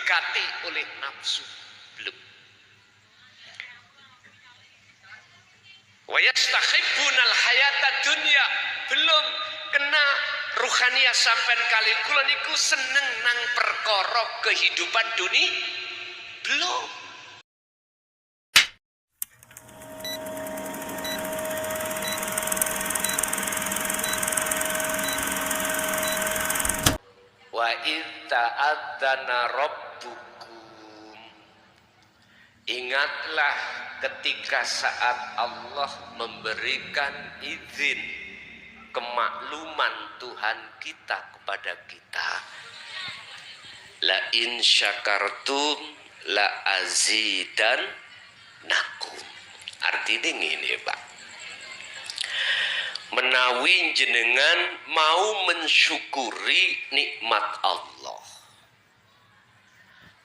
diberkati oleh nafsu, belum. Wa yastahibbunal hayata dunya, belum. Kena ruhaniyah sampean kali kula niku seneng nang perkara kehidupan dunia, belum. Wa ta'adzana rabbukum, ingatlah ketika saat Allah memberikan izin, kemakluman Tuhan kita kepada kita, la in syakartum la azidannakum. Artinya ngene, Pak, menawi jenengan mau mensyukuri nikmat Allah,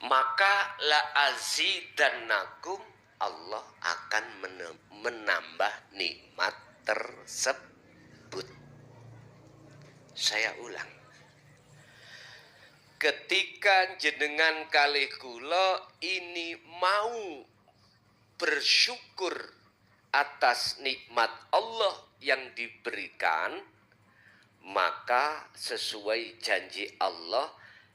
maka la azidannakum, Allah akan menambah nikmat tersebut. Saya ulang, ketika jenengan kalih kula ini mau bersyukur atas nikmat Allah yang diberikan, maka sesuai janji Allah,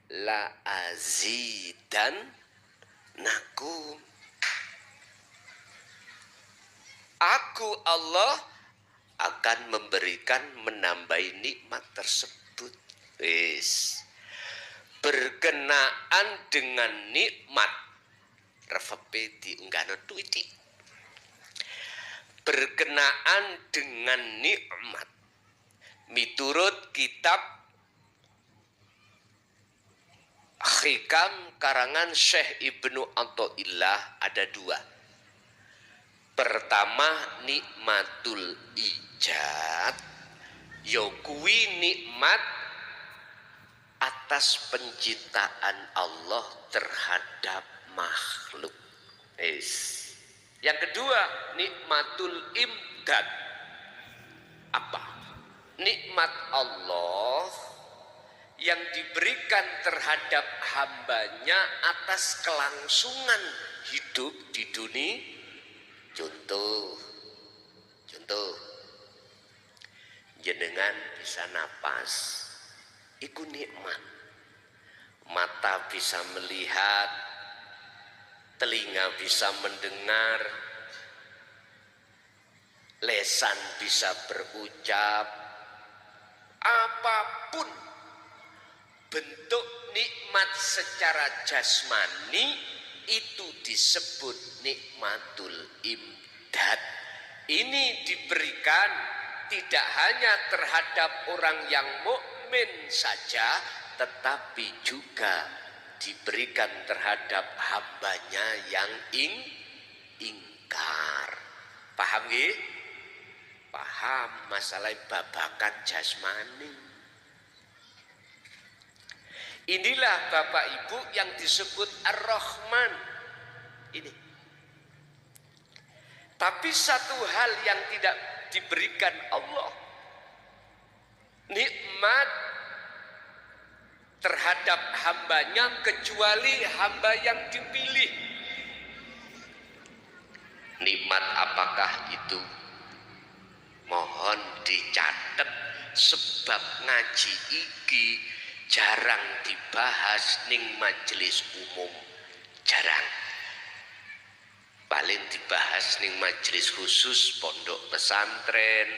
la azidannakum, aku Allah akan memberikan, menambahi nikmat tersebut. Wis berkenaan dengan nikmat, refepeti enggak tuiti, berkenaan dengan nikmat miturut kitab Hikam karangan Syekh Ibnu Athaillah ada dua. Pertama, nikmatul ijad, yokui nikmat atas penciptaan Allah terhadap makhluk. Yang kedua, nikmatul imdad. Apa? Nikmat Allah yang diberikan terhadap hambanya atas kelangsungan hidup di dunia. Contoh, jenengan bisa napas, iku nikmat. Mata bisa melihat, telinga bisa mendengar, lesan bisa berucap, apapun bentuk nikmat secara jasmani itu disebut nikmatul imdad. Ini diberikan tidak hanya terhadap orang yang mukmin saja, tetapi juga diberikan terhadap hambanya yang ingkar. Paham nggih? Paham masalah babakan jasmani. Inilah Bapak Ibu yang disebut Ar-Rahman. Ini. Tapi satu hal yang tidak diberikan Allah, nikmat terhadap hambanya kecuali hamba yang dipilih. Nikmat apakah itu? Mohon dicatat, sebab ngaji iki jarang dibahas ning majelis umum, jarang. Paling dibahas ning majelis khusus pondok pesantren,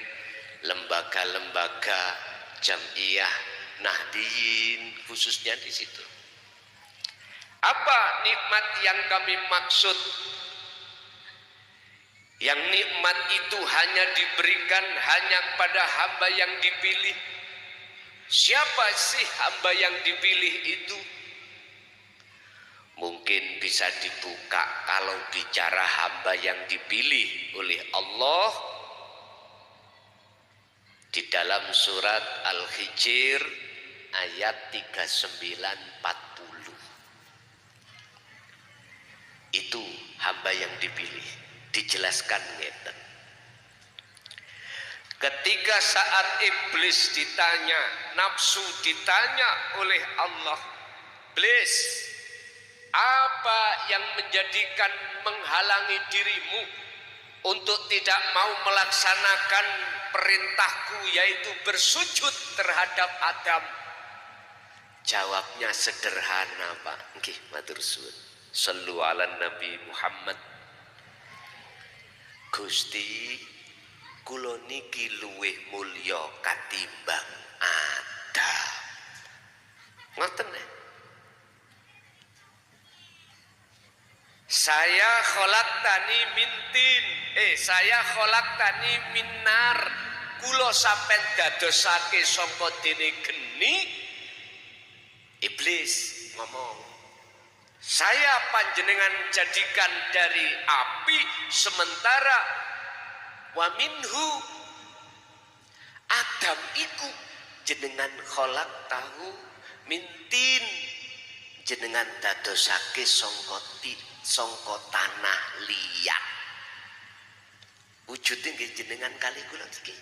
lembaga-lembaga Jam'iyah Nahdiyin, khususnya di situ. Apa nikmat yang kami maksud? Yang nikmat itu hanya diberikan hanya pada hamba yang dipilih. Siapa sih hamba yang dipilih itu? Mungkin bisa dibuka kalau bicara hamba yang dipilih oleh Allah di dalam surat Al-Hijr ayat 39-40. Itu hamba yang dipilih, dijelaskan ngeten. Ketika saat iblis ditanya, nafsu ditanya oleh Allah, iblis, apa yang menjadikan menghalangi dirimu untuk tidak mau melaksanakan perintahku, yaitu bersujud terhadap Adam? Jawabnya sederhana, Pak. Nggih, matur suwun. Shallu ala Nabi Muhammad. Gusti, kula niki luwih mulya katimbang Adam. Ngoten ya? Saya khalaqtani min tin, saya khalaqtani min nar. Kula sampean dadosake saka dene geni. Iblis ngomong, saya panjenengan jadikan dari api, sementara wa minhu Adam iku jenengan khalaqtahu min tin, jenengan dadosake sangka tanah liat. Wujude nggih jenengan kali kula iki.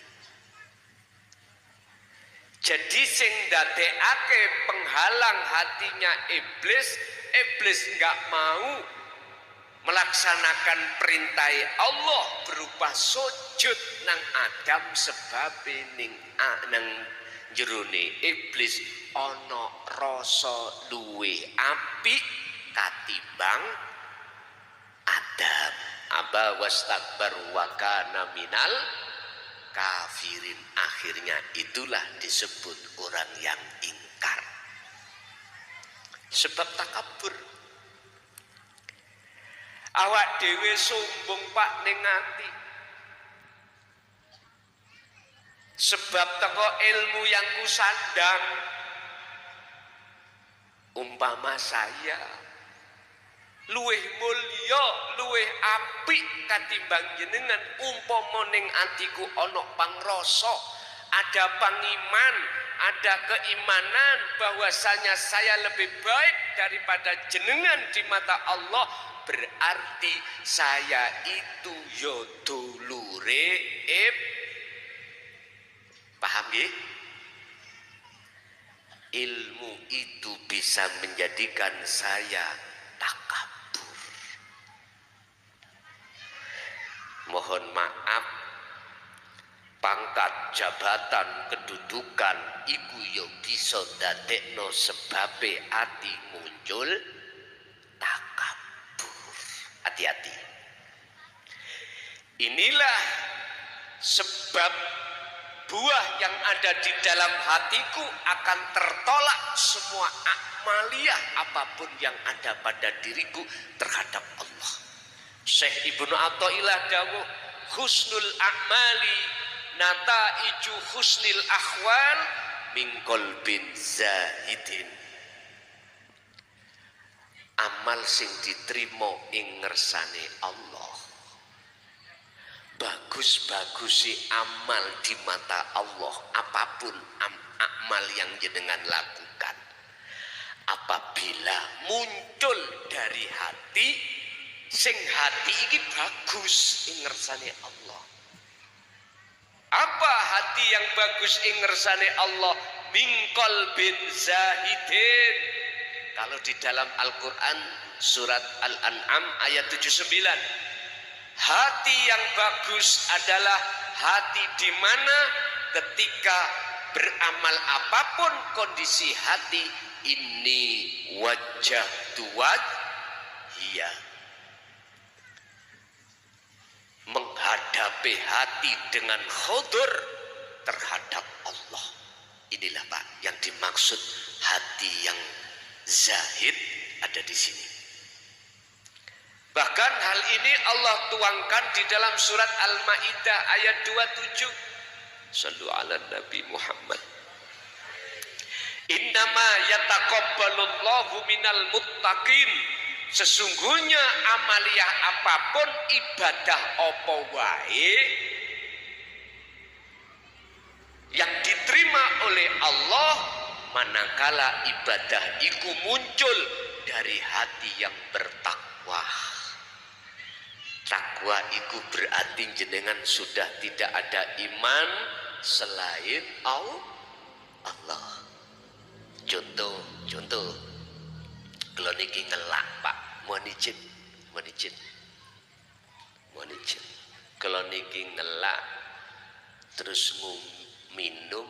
Jadi sing ndadekake penghalang hatinya iblis enggak mau melaksanakan perintah Allah berupa sujud nang Adam, sebab nang jerone iblis ana rasa luwih apik katimbang Adam. Aba wastakbar wa kana minal kafirin. Akhirnya itulah disebut orang yang ingkar. Sebab takabur. Awak dhewe sombong Pak ning ati. Sebab teko ilmu yang kusandang. Umpama saya luwih mulya, luwih apik katimbang jenengan, umpama ning atiku ana pangrasa, ada pangiman, ada keimanan bahwasanya saya lebih baik daripada jenengan di mata Allah, berarti saya itu yo dulure paham nggih? Ilmu itu bisa menjadikan saya takabur. Mohon maaf, pangkat, jabatan, kedudukan iku yo bisa dadekno sebabe ati muncul takabur. Hati-hati. Inilah sebab buah yang ada di dalam hatiku akan tertolak semua amaliyah apapun yang ada pada diriku terhadap Allah. Syekh Ibnu Athaillah dawuh, husnul a'mali nataiju husnil akhwal min qalbin zahidin. Amal sing diterima ing ngersane Allah, bagus-bagusi amal di mata Allah, apapun amal yang jenengan lakukan, apabila muncul dari hati, sing hati ini bagus ing ngersane Allah. Apa hati yang bagus ing ngersane Allah? Min qalbin zahidin. Kalau di dalam Al-Quran surat Al-An'am ayat 79, hati yang bagus adalah hati di mana ketika beramal apapun kondisi hati, ini wajah tuwaj hiya, menghadapi hati dengan khudur terhadap Allah. Inilah Pak yang dimaksud hati yang zahid ada di sini. Bahkan hal ini Allah tuangkan di dalam surat Al-Maidah ayat 27. Shallu ala Nabi Muhammad. Innama yataqabbalullahu minal muttaqin. Sesungguhnya amaliyah apapun, ibadah apa wae yang diterima oleh Allah manakala ibadah iku muncul dari hati yang bertakwa. Takwa iku berarti jenengan sudah tidak ada iman selain Allah. Contoh, kalau niki ngelak Pak, mohon izin. Kalau niki ngelak terus minum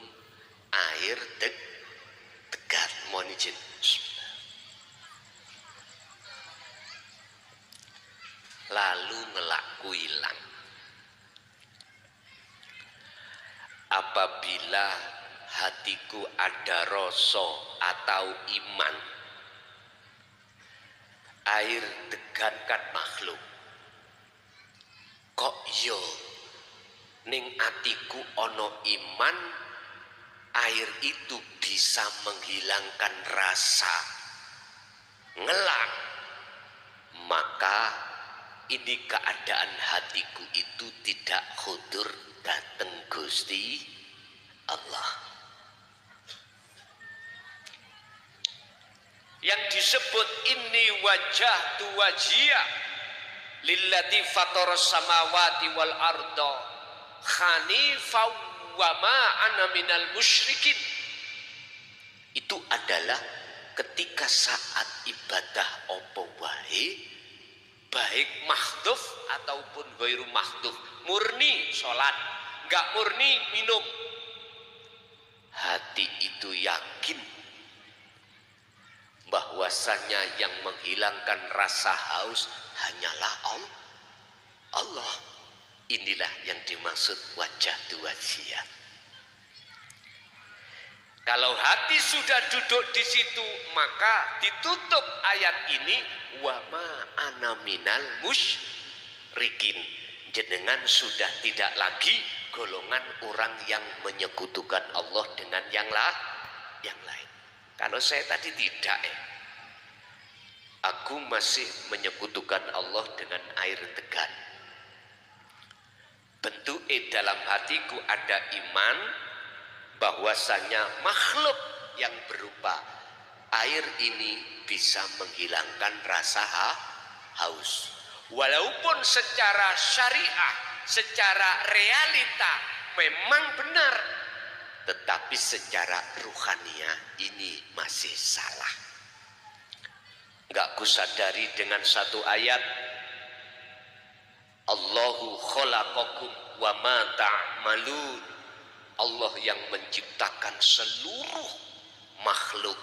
air tegat, mohon izin. Lalu ngelakku hilang. Apabila hatiku ada rasa atau iman, air degan kan makhluk. Kok yo ning atiku ono iman, air itu bisa menghilangkan rasa ngelak, maka ini keadaan hatiku itu tidak khudur dateng Gusti Allah. Yang disebut inni wajjahtu wajhiya lilladzi fataras samawati wal arda hanifan wa ma ana minal musyrikin, itu adalah ketika saat ibadah apa wae, baik mahdhuf ataupun ghairu mahdhuf, murni sholat, enggak murni minum, hati itu yakin bahwasanya yang menghilangkan rasa haus hanyalah Allah. Inilah yang dimaksud wajah wajhiya. Kalau hati sudah duduk di situ, maka ditutup ayat ini, wa ma ana minal musyrikin. Jenengan sudah tidak lagi golongan orang yang menyekutukan Allah dengan yang lain. Kalau saya tadi tidak aku masih menyekutukan Allah dengan air tegan. Bentuk dalam hatiku ada iman bahwasanya makhluk yang berupa air ini bisa menghilangkan rasa haus. Walaupun secara syariah, secara realita memang benar, tetapi secara ruhaniah ini masih salah. Enggak kusadari dengan satu ayat, Allahu khalaqakum wa ma ta'malun. Allah yang menciptakan seluruh makhluk,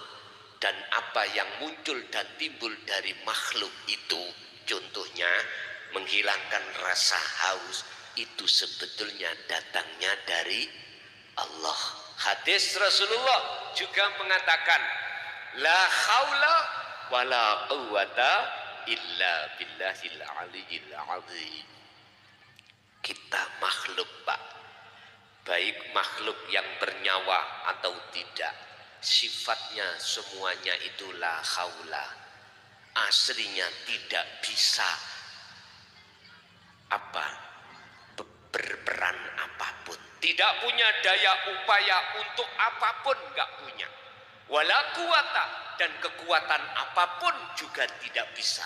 dan apa yang muncul dan timbul dari makhluk itu, contohnya menghilangkan rasa haus, itu sebetulnya datangnya dari Allah. Hadis Rasulullah juga mengatakan, la haula wala quwwata illa billahil aliyyil azim. Kita makhluk Pak, baik makhluk yang bernyawa atau tidak, sifatnya semuanya itu la haula, aslinya tidak bisa berperan apapun, tidak punya daya upaya untuk apapun, enggak punya. Wala quwata, dan kekuatan apapun juga tidak bisa.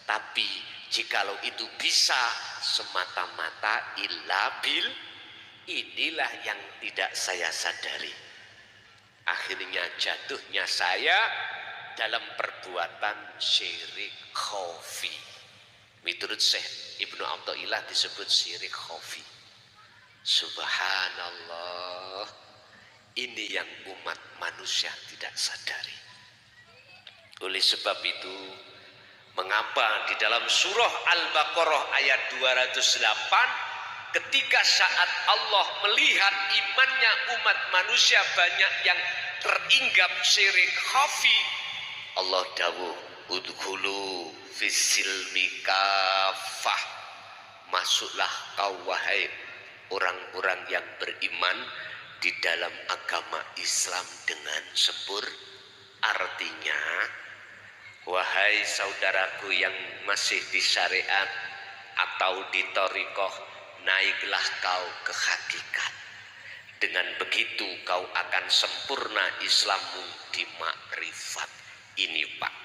Tapi jikalau itu bisa semata-mata illa bil, inilah yang tidak saya sadari. Akhirnya jatuhnya saya dalam perbuatan syirik khafi. Menurut Syekh Ibnu Athaillah disebut syirik khafi. Subhanallah, ini yang umat manusia tidak sadari. Oleh sebab itu, mengapa di dalam surah Al-Baqarah ayat 208, ketika saat Allah melihat imannya umat manusia banyak yang teringgap syirik khafi, Allah dawuh, udkhulu fisilmi kafah, masuklah kau wahai orang-orang yang beriman di dalam agama Islam dengan sempurna. Artinya, wahai saudaraku yang masih di syariat atau di thariqah, naiklah kau ke hakikat. Dengan begitu kau akan sempurna Islammu di makrifat. Ini Pak,